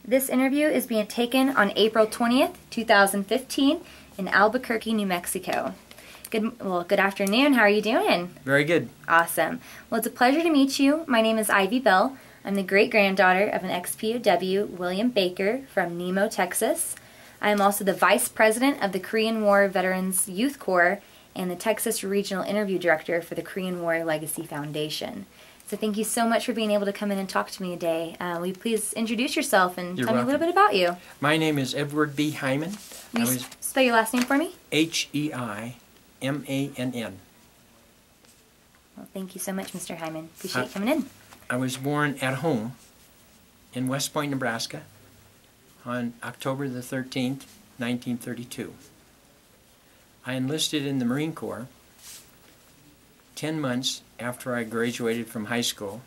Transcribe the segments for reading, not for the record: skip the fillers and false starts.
This interview is being taken on April 20th, 2015 in Albuquerque, New Mexico. Good afternoon. How are you doing? Very good. Awesome. Well, it's a pleasure to meet you. My name is Ivy Bell. I'm the great-granddaughter of an ex-POW, William Baker, from Nemo, Texas. I am also the Vice President of the Korean War Veterans Youth Corps and the Texas Regional Interview Director for the Korean War Legacy Foundation. So thank you so much for being able to come in and talk to me today. Will you please introduce yourself and tell me a little bit about you? My name is Edward B Heimann. Will you spell your last name for me? Heimann. Well, thank you so much, Mr. Heimann. Appreciate you coming in. I was born at home in West Point, Nebraska on October the 13th, 1932. I enlisted in the Marine Corps 10 months after I graduated from high school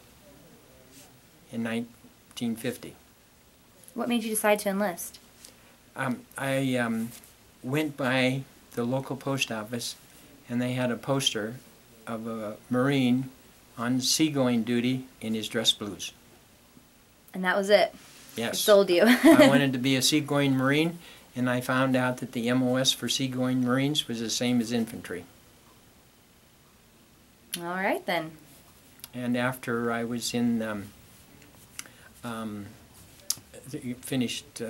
in 1950. What made you decide to enlist? I went by the local post office and they had a poster of a Marine on seagoing duty in his dress blues. And that was it? Yes. It sold you. I wanted to be a seagoing Marine, and I found out that the MOS for seagoing Marines was the same as infantry. All right, then. And after I was in finished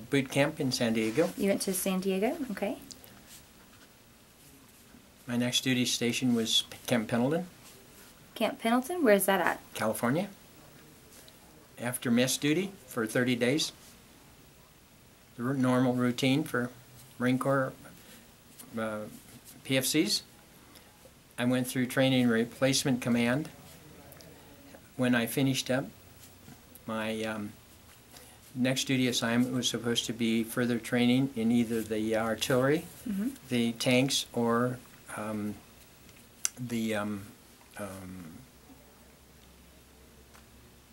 boot camp in San Diego. You went to San Diego? Okay. My next duty station was Camp Pendleton. Camp Pendleton? Where is that at? California. After mess duty for 30 days. The normal routine for Marine Corps PFCs. I went through training and replacement command. When I finished up, my next duty assignment was supposed to be further training in either the artillery, the tanks, or the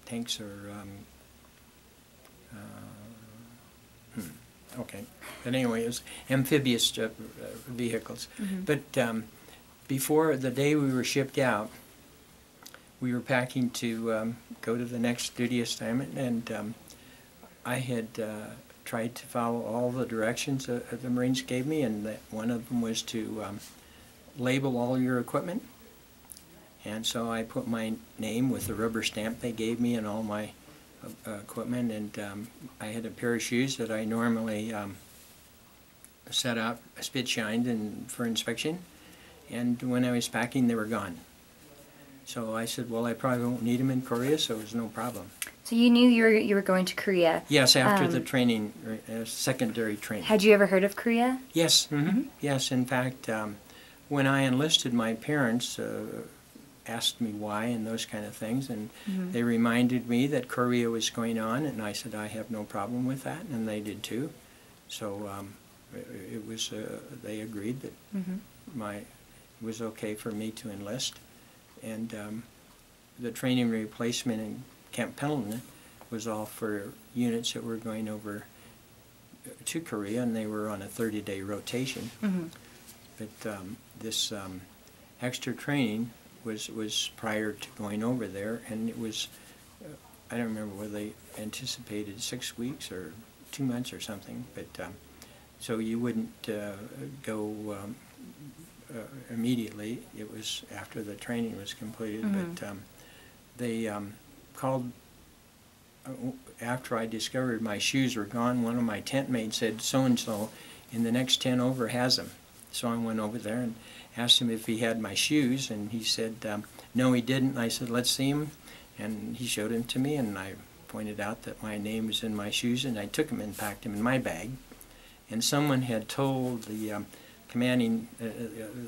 tanks or okay. But anyway, it was amphibious vehicles. But before the day we were shipped out, we were packing to go to the next duty assignment, and I had tried to follow all the directions that the Marines gave me, and that one of them was to label all your equipment. And so I put my name with the rubber stamp they gave me and all my equipment, and I had a pair of shoes that I normally set out, spit shined and for inspection, and when I was packing they were gone. So I said, well, I probably won't need them in Korea, so it was no problem. So you knew you were going to Korea? Yes, after the training, secondary training. Had you ever heard of Korea? Yes, yes. In fact, when I enlisted, my parents asked me why and those kind of things, and they reminded me that Korea was going on, and I said I have no problem with that, and they did too. So it was they agreed that it was okay for me to enlist, and the training replacement in Camp Pendleton was all for units that were going over to Korea, and they were on a 30-day rotation. But this extra training was prior to going over there, and it was, I don't remember whether they anticipated 6 weeks or 2 months or something, but so you wouldn't go immediately. It was after the training was completed, but they called, after I discovered my shoes were gone, one of my tent mates said, so-and-so in the next 10 over has them. So I went over there and asked him if he had my shoes, and he said, no, he didn't. I said, let's see him, and he showed him to me, and I pointed out that my name was in my shoes, and I took him and packed him in my bag. And someone had told the commanding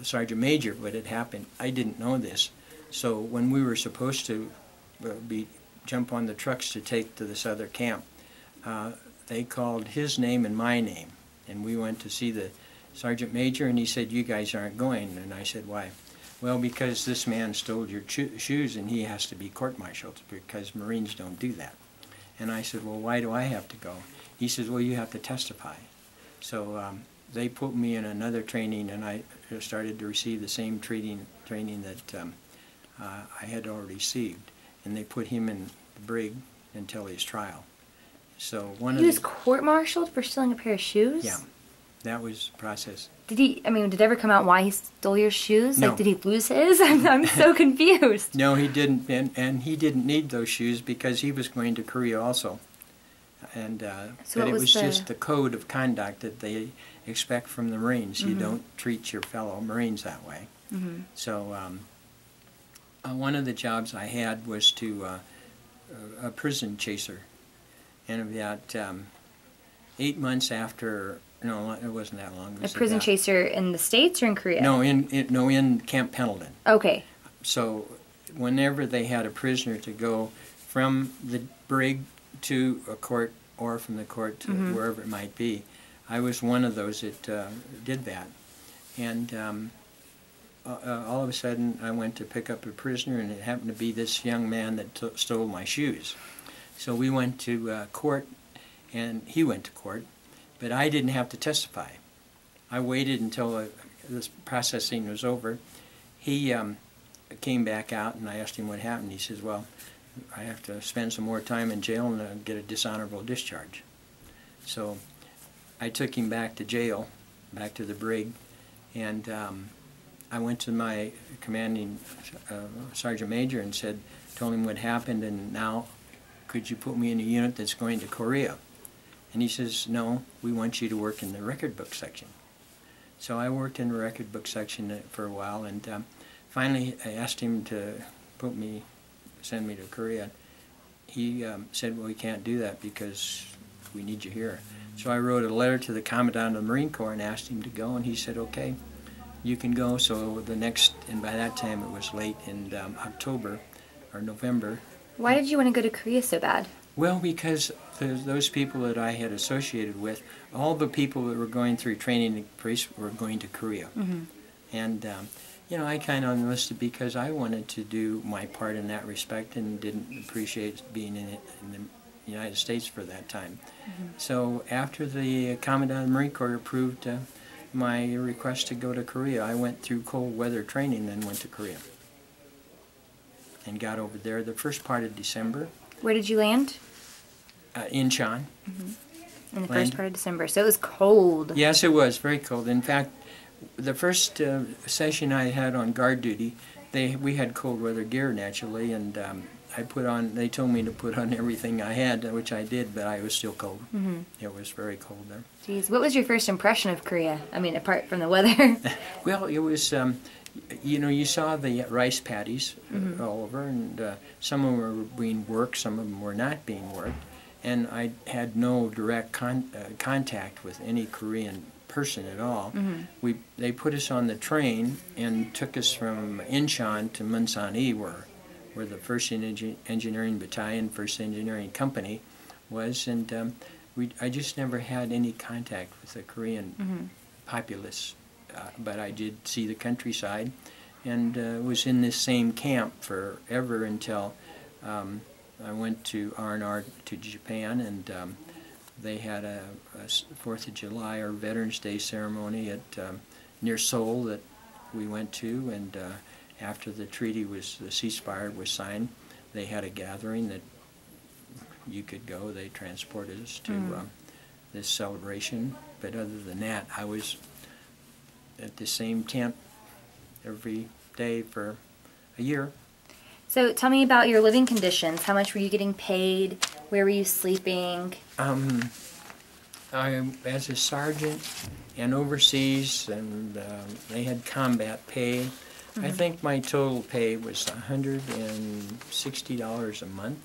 Sergeant Major what had happened. I didn't know this. So when we were supposed to jump on the trucks to take to this other camp, they called his name and my name, and we went to see the Sergeant Major, and he said, you guys aren't going. And I said, why? Well, because this man stole your shoes and he has to be court-martialed because Marines don't do that. And I said, well, why do I have to go? He says, well, you have to testify. So they put me in another training, and I started to receive the same training that I had already received. And they put him in the brig until his trial. So one He was court-martialed for stealing a pair of shoes? Yeah, that was the process. Did he, I mean, did it ever come out why he stole your shoes? No. Like, did he lose his? I'm so confused. No, he didn't, and he didn't need those shoes because he was going to Korea also. And So but what it was was the- just the code of conduct that they expect from the Marines. You Mhm. don't treat your fellow Marines that way. Mm-hmm. So one of the jobs I had was to a prison chaser, and about 8 months after, no, it wasn't that long. It A was prison about- chaser in the States or in Korea? No, in Camp Pendleton. Okay. So whenever they had a prisoner to go from the brig to a court or from the court to Mhm. wherever it might be, I was one of those that did that. And all of a sudden I went to pick up a prisoner, and it happened to be this young man that stole my shoes. So we went to court, and he went to court, but I didn't have to testify. I waited until this processing was over. He came back out, and I asked him what happened. He says, well, I have to spend some more time in jail and get a dishonorable discharge. So I took him back to jail, back to the brig, and I went to my commanding sergeant major and told him what happened, and now could you put me in a unit that's going to Korea? And he says, no, we want you to work in the record book section. So I worked in the record book section for a while, and finally I asked him to send me to Korea. He said, well, we can't do that because we need you here. So I wrote a letter to the Commandant of the Marine Corps and asked him to go, and he said, okay, you can go. So and by that time it was late in October or November. Why did you want to go to Korea so bad? Well, because those people that I had associated with, all the people that were going through training were going to Korea. Mm-hmm. And, I kind of enlisted because I wanted to do my part in that respect and didn't appreciate being in the United States for that time. Mm-hmm. So after the Commandant of the Marine Corps approved my request to go to Korea, I went through cold weather training and went to Korea. And got over there the first part of December. Where did you land? Incheon. In the first part of December. So it was cold. Yes, it was very cold. In fact, the first session I had on guard duty, we had cold weather gear naturally, and they told me to put on everything I had, which I did, but I was still cold. Mm-hmm. It was very cold there. Jeez, what was your first impression of Korea? I mean, apart from the weather. Well, it was, you saw the rice paddies all over, and some of them were being worked, some of them were not being worked, and I had no direct contact with any Korean person at all. Mm-hmm. They put us on the train and took us from Incheon to Munsan-e, where the 1st Engineering Battalion, 1st Engineering Company was, and I just never had any contact with the Korean populace, but I did see the countryside, and was in this same camp forever until I went to R&R to Japan, and they had a 4th of July or Veterans Day ceremony at near Seoul that we went to, and after the ceasefire was signed, they had a gathering that you could go. They transported us to this celebration, but other than that, I was at the same tent every day for a year. So tell me about your living conditions. How much were you getting paid? Where were you sleeping? As a sergeant and overseas, and they had combat pay. I think my total pay was $160 a month,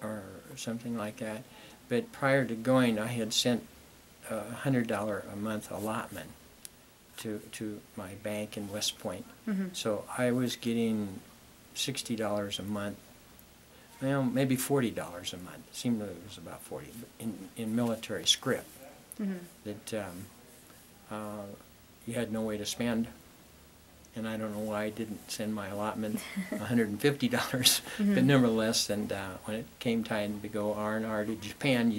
or something like that. But prior to going, I had sent a $100 a month allotment to my bank in West Point. So I was getting $60 a month. Well, maybe $40 a month. It seemed that it was about 40 in military script. That you had no way to spend. And I don't know why I didn't send my allotment $150, but nevertheless, and when it came time to go R&R to Japan,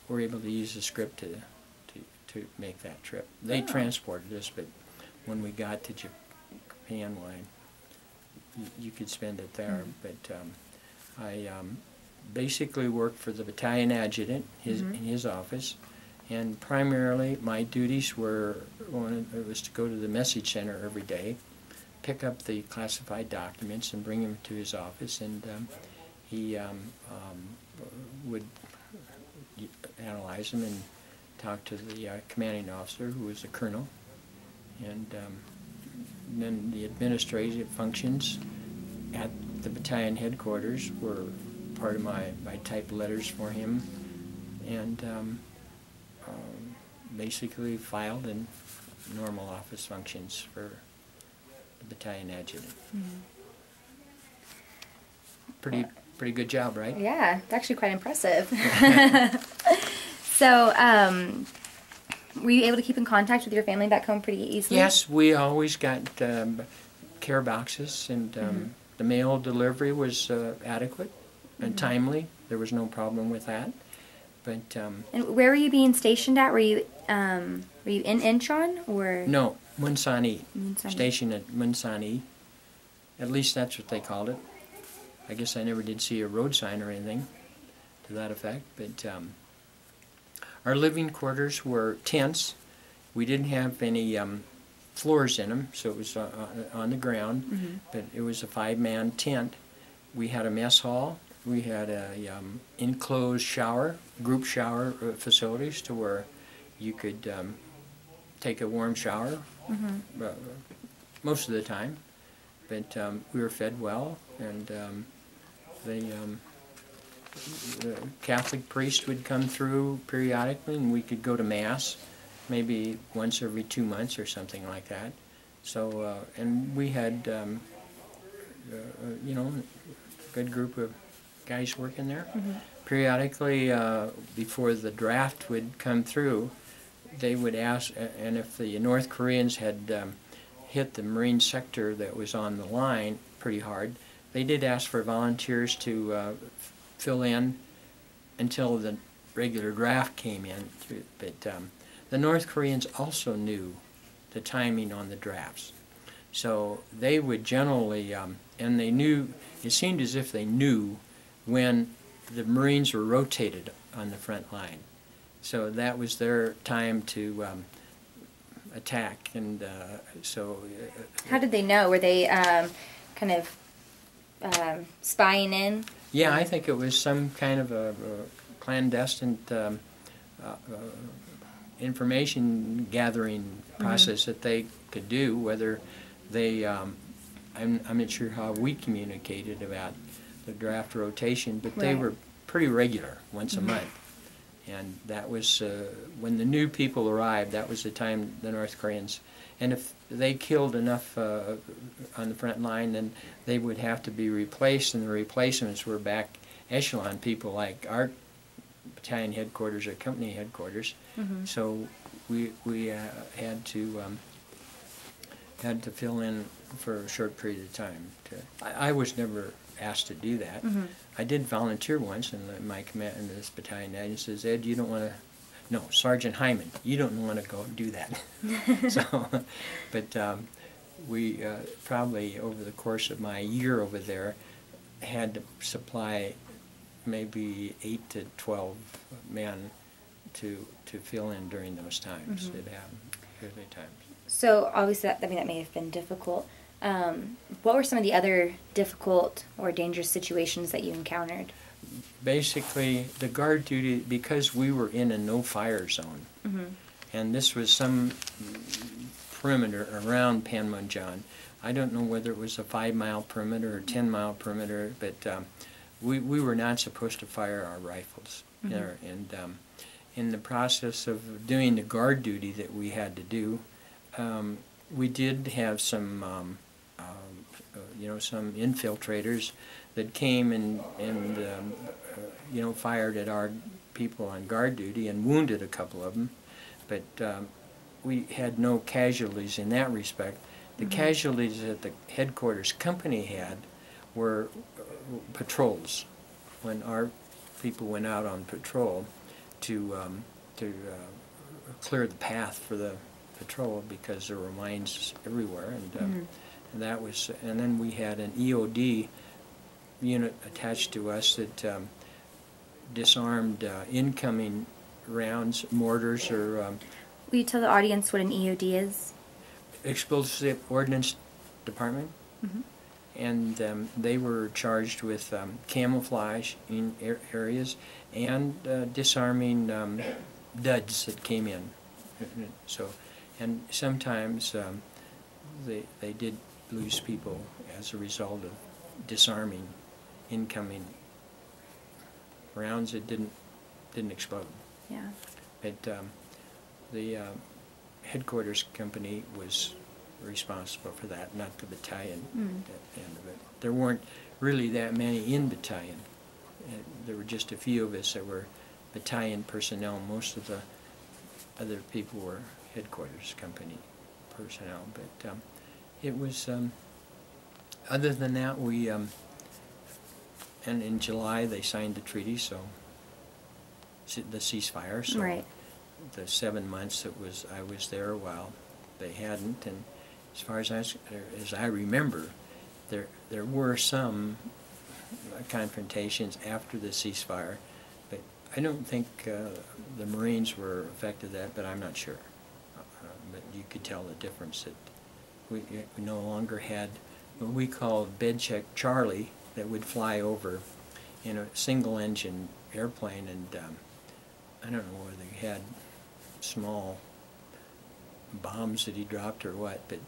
were able to use the script to make that trip. They transported us, but when we got to Japan, you could spend it there. But basically worked for the battalion adjutant in his office, and primarily my duties were, it was to go to the message center every day, pick up the classified documents and bring them to his office, and he would analyze them and talk to the commanding officer, who was a colonel, and then the administrative functions at the battalion headquarters were part of my type letters for him, and basically filed in normal office functions for the battalion adjutant. Pretty good job, right? Yeah, it's actually quite impressive. So, were you able to keep in contact with your family back home pretty easily? Yes, we always got care boxes, and the mail delivery was adequate and timely. There was no problem with that. But and where were you being stationed at? Were you in Incheon or? No, Munsani. Stationed at Munsani. At least that's what they called it. I guess I never did see a road sign or anything to that effect. But our living quarters were tents. We didn't have any floors in them, so it was on the ground. But it was a 5-man tent. We had a mess hall. We had a enclosed shower, group shower facilities, to where you could take a warm shower most of the time. But we were fed well, and the Catholic priest would come through periodically, and we could go to Mass maybe once every 2 months or something like that. So, and we had, you know, a good group of guys working there. Periodically, before the draft would come through, they would ask, and if the North Koreans had hit the Marine sector that was on the line pretty hard, they did ask for volunteers to fill in until the regular draft came in. But the North Koreans also knew the timing on the drafts. So they would generally, and they knew, it seemed as if they knew when the Marines were rotated on the front line. So that was their time to attack, and so... How did they know? Were they kind of spying in? Yeah, I think it was some kind of a clandestine information gathering process that they could do, whether they... I'm not sure how we communicated about the draft rotation, but they were pretty regular, once a month. And that was, when the new people arrived, that was the time the North Koreans, and if they killed enough on the front line, then they would have to be replaced, and the replacements were back echelon people like our battalion headquarters or company headquarters. So we had to fill in for a short period of time. I was never asked to do that. I did volunteer once, and my command in this battalion adjutant says, "Ed, you don't want to," no, Sergeant Heimann, "you don't want to go do that." So, but we probably over the course of my year over there had to supply maybe 8 to 12 men to fill in during those times. It happened every time. So obviously, that may have been difficult. What were some of the other difficult or dangerous situations that you encountered? Basically, the guard duty, because we were in a no-fire zone, and this was some perimeter around Panmunjom. I don't know whether it was a 5-mile perimeter or 10-mile perimeter, but we were not supposed to fire our rifles there. And in the process of doing the guard duty that we had to do, we did have some you know, some infiltrators that came and you know, fired at our people on guard duty and wounded a couple of them. But we had no casualties in that respect. The casualties that the headquarters company had were patrols. When our people went out on patrol to clear the path for the patrol, because there were mines everywhere, and that was. And then we had an EOD unit attached to us that disarmed incoming rounds, mortars, or Will you tell the audience what an EOD is? Explosive Ordnance Department. Mm-hmm. And they were charged with camouflage in areas and disarming duds that came in. So, and sometimes they did lose people as a result of disarming incoming rounds that didn't explode. Yeah. But the headquarters company was responsible for that, not the battalion end of it. There weren't really that many in battalion. There were just a few of us that were battalion personnel. Most of the other people were headquarters company personnel. But it was, other than that, we, and in July they signed the treaty, so the ceasefire. So right. the 7 months that I was there while they hadn't, and as far as I remember, there were some confrontations after the ceasefire, but I don't think the Marines were affected that, but I'm not sure. But you could tell the difference that we no longer had what we called bed check Charlie that would fly over in a single engine airplane, and I don't know whether he had small bombs that he dropped or what, but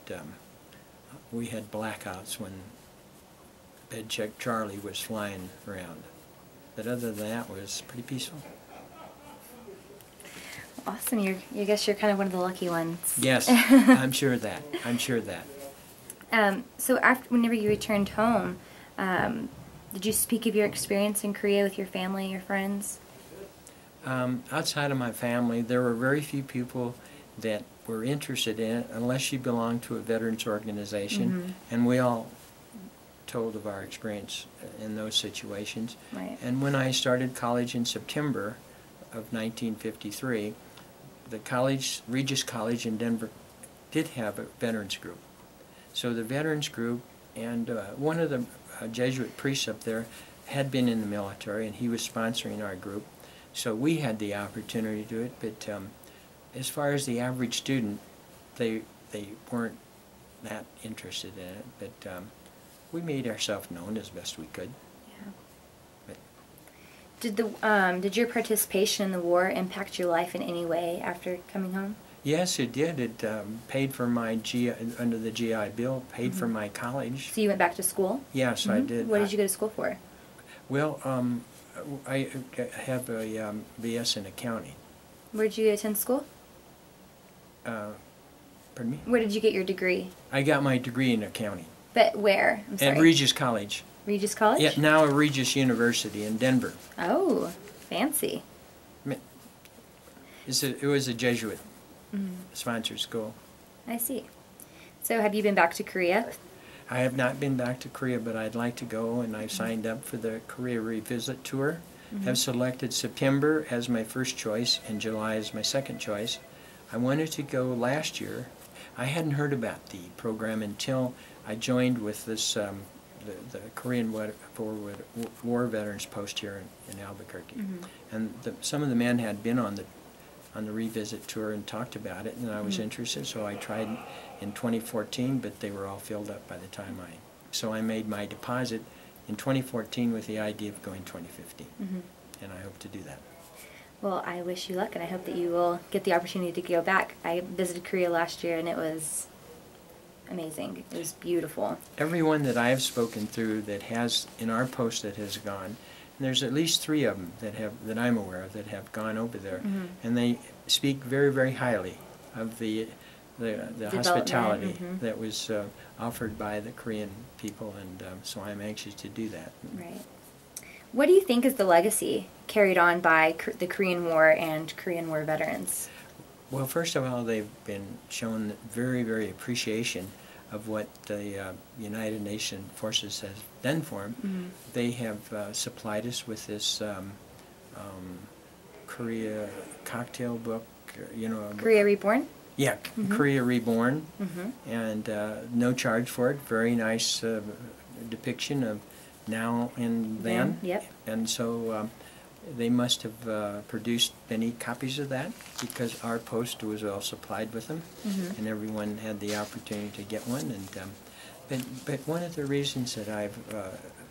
we had blackouts when bed check Charlie was flying around. But other than that, it was pretty peaceful. Awesome. I guess you're kind of one of the lucky ones. Yes, I'm sure of that. I'm sure of that. So whenever you returned home, did you speak of your experience in Korea with your family, your friends? Outside of my family, there were very few people that were interested in it unless you belonged to a veterans organization, and we all told of our experience in those situations. Right. And when I started college in September of 1953, the college, Regis College in Denver, did have a veterans group. So the veterans group, and one of the Jesuit priests up there had been in the military, and he was sponsoring our group. So we had the opportunity to do it, but as far as the average student, they weren't that interested in it, but we made ourselves known as best we could. Yeah. But did your participation in the war impact your life in any way after coming home? Yes, it did. It paid for my under the GI Bill, paid for my college. So you went back to school? Yes, I did. What did you go to school for? Well, I have a BS in accounting. Where did you attend school? Pardon me? Where did you get your degree? I got my degree in accounting. But where? I'm sorry. At Regis College. Regis College? Yeah, now Regis University in Denver. Oh, fancy. It was a Jesuit sponsored school. I see. So have you been back to Korea? I have not been back to Korea, but I'd like to go, and I've signed up for the Korea Revisit Tour. Have selected September as my first choice and July as my second choice. I wanted to go last year. I hadn't heard about the program until I joined with this the Korean War Veterans Post here in Albuquerque, and some of the men had been on the Revisit Tour and talked about it, and I was interested, so I tried in 2014, but they were all filled up by the time so I made my deposit in 2014 with the idea of going 2015, and I hope to do that. Well, I wish you luck, and I hope that you will get the opportunity to go back. I visited Korea last year, and it was amazing. It was beautiful. Everyone that I have spoken through that has, in our post that has gone, and there's at least 3 of them that I'm aware of that have gone over there, and they speak very, very highly of the hospitality that was offered by the Korean people, and so I'm anxious to do that. Right. What do you think is the legacy carried on by the Korean War and Korean War veterans? Well, first of all, they've been shown very, very appreciation of what the United Nations forces has done for them. They have supplied us with this Korea cocktail book, Korea Reborn? Yeah, Korea Reborn, and no charge for it. Very nice depiction of now and then. Yep. And so they must have produced many copies of that, because our post was all supplied with them, and everyone had the opportunity to get one. And but one of the reasons that I've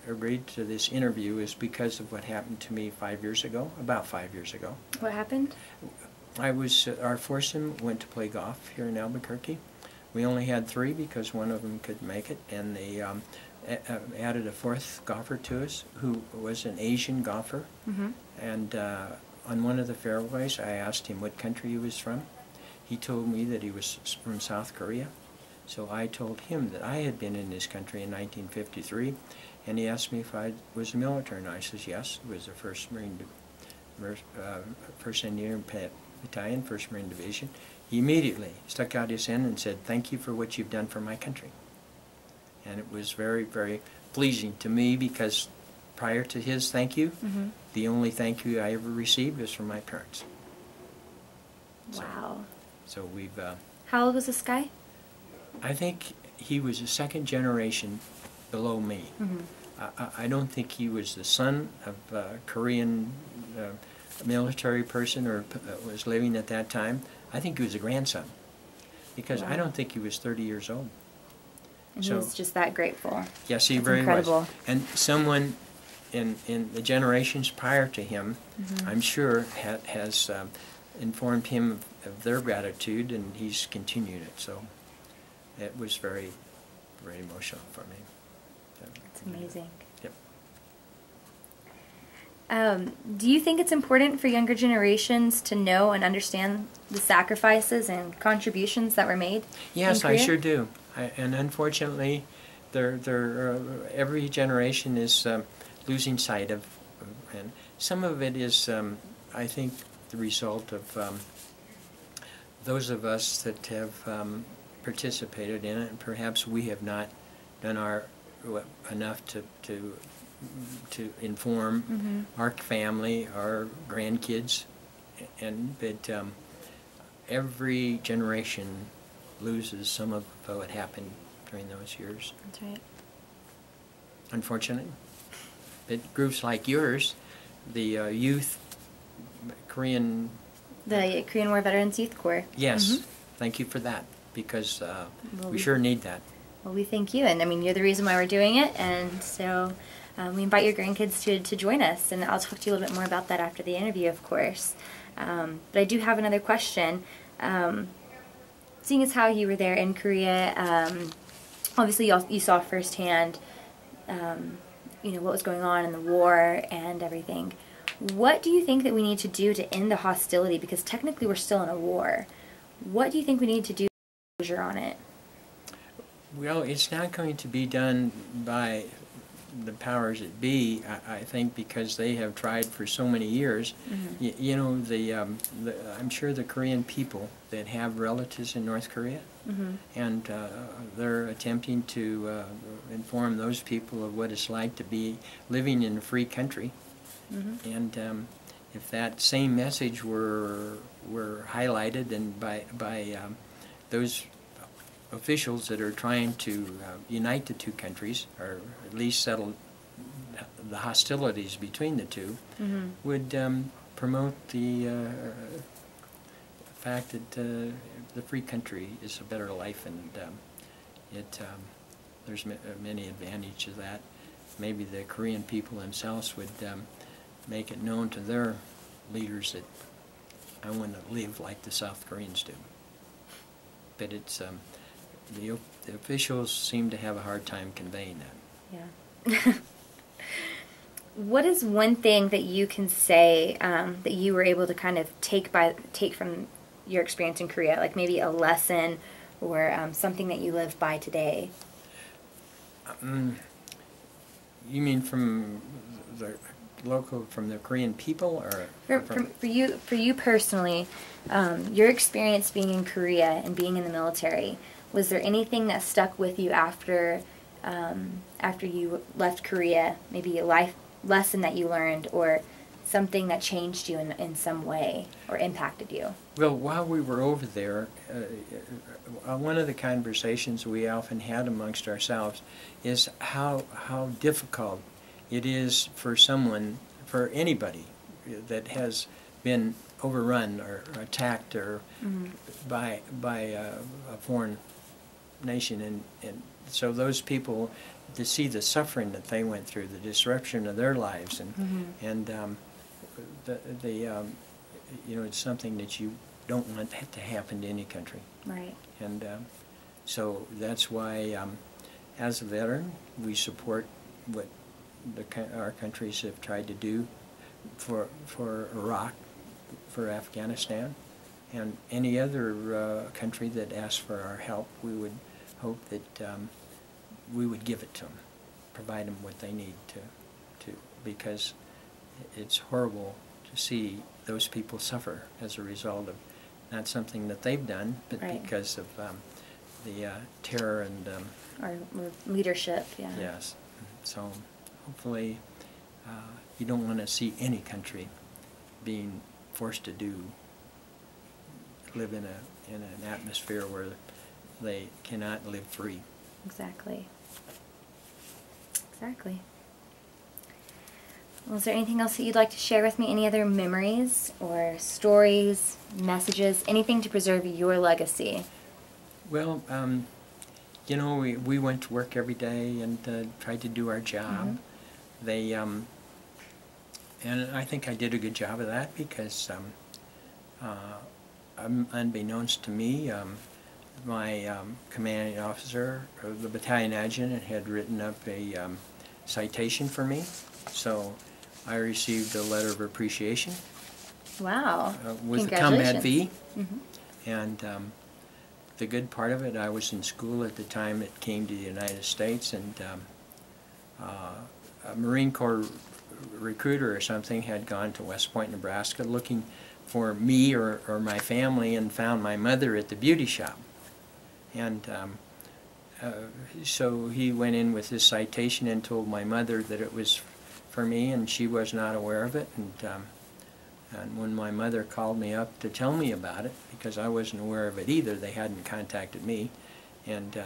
agreed to this interview is because of what happened to me 5 years ago, about 5 years ago. What happened? Our foursome went to play golf here in Albuquerque. We only had 3 because one of them couldn't make it, and they added a 4th golfer to us who was an Asian golfer. And on one of the fairways, I asked him what country he was from. He told me that he was from South Korea. So I told him that I had been in this country in 1953, and he asked me if I was a military, and I says yes. It was the 1st Indian Battalion, 1st Marine Division. He immediately stuck out his hand and said, "Thank you for what you've done for my country." And it was very, very pleasing to me, because prior to his thank you, the only thank you I ever received was from my parents. Wow. So we've... How old was this guy? I think he was a 2nd generation below me. I don't think he was the son of a Korean military person or was living at that time. I think he was a grandson, because I don't think he was 30 years old. And he was just that grateful. Yes, he That's very incredible. was. And someone in the generations prior to him, I'm sure, has informed him of their gratitude, and he's continued it. So it was very, very emotional for me. It's amazing. Yep. Do you think it's important for younger generations to know and understand the sacrifices and contributions that were made? Yes, I sure do. And unfortunately, every generation is losing sight of, and some of it is, I think, the result of those of us that have participated in it, and perhaps we have not done enough to inform our family, our grandkids, but every generation loses some of what happened during those years. That's right. Unfortunately. But groups like yours, the youth Korean... The Korean War Veterans Youth Corps. Yes. Thank you for that, because we sure need that. Well, we thank you, and I mean, you're the reason why we're doing it, and so we invite your grandkids to join us, and I'll talk to you a little bit more about that after the interview, of course. But I do have another question. Seeing as how you were there in Korea, obviously you saw firsthand, what was going on in the war and everything. What do you think that we need to do to end the hostility? Because technically we're still in a war. What do you think we need to do to closure on it? Well, it's not going to be done by the powers that be, I think, because they have tried for so many years. I'm sure the Korean people that have relatives in North Korea, and they're attempting to inform those people of what it's like to be living in a free country. And if that same message were highlighted and by those officials that are trying to unite the two countries, or at least settle the hostilities between the two, would promote the fact that the free country is a better life, and there's many advantages of that. Maybe the Korean people themselves would make it known to their leaders that I want to live like the South Koreans do. But it's the officials seem to have a hard time conveying that. Yeah. What is one thing that you can say that you were able to kind of take from your experience in Korea, like maybe a lesson or something that you live by today? You mean from the from the Korean people, or for you personally, your experience being in Korea and being in the military? Was there anything that stuck with you after you left Korea? Maybe a life lesson that you learned, or something that changed you in some way or impacted you? Well, while we were over there, one of the conversations we often had amongst ourselves is how difficult it is for anybody, that has been overrun or attacked or by a foreign nation, and so those people, to see the suffering that they went through, the disruption of their lives, and you know, it's something that you don't want to happen to any country. Right. And so that's why, as a veteran, we support what our countries have tried to do for Iraq, for Afghanistan, and any other country that asks for our help. We would hope that we would give it to them, provide them what they need to, because it's horrible to see those people suffer as a result of not something that they've done, but because of the terror and or leadership. Yeah. Yes. So hopefully you don't want to see any country being forced to live in an atmosphere where they cannot live free. Exactly. Exactly. Well, is there anything else that you'd like to share with me? Any other memories or stories, messages, anything to preserve your legacy? Well, you know, we went to work every day and tried to do our job. They, and I think I did a good job of that because, unbeknownst to me, my commanding officer, the battalion adjutant, had written up a citation for me. So I received a letter of appreciation. Wow. With the Combat V. And the good part of it, I was in school at the time it came to the United States, and a Marine Corps recruiter or something had gone to West Point, Nebraska, looking for me or my family, and found my mother at the beauty shop. And so he went in with this citation and told my mother that it was for me, and she was not aware of it. And when my mother called me up to tell me about it, because I wasn't aware of it either, they hadn't contacted me, and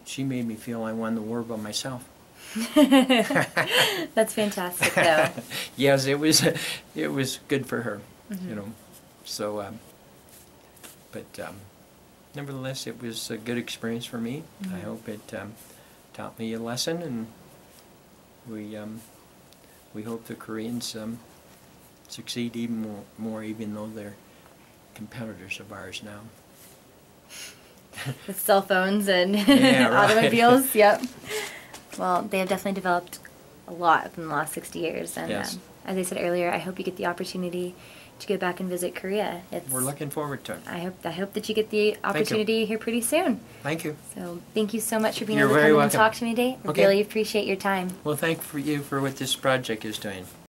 she made me feel I won the war by myself. That's fantastic, though. Yes, it was good for her, you know. So, but nevertheless, it was a good experience for me. I hope it taught me a lesson, and we hope the Koreans succeed even more, even though they're competitors of ours now. With cell phones and yeah, right. automobiles, yep. Well, they have definitely developed a lot in the last 60 years. And yes. As I said earlier, I hope you get the opportunity to go back and visit Korea. We're looking forward to it. I hope that you get the opportunity here pretty soon. Thank you. So thank you so much for being You're able to very come welcome. and talk to me today. I really appreciate your time. Well, thank you for what this project is doing.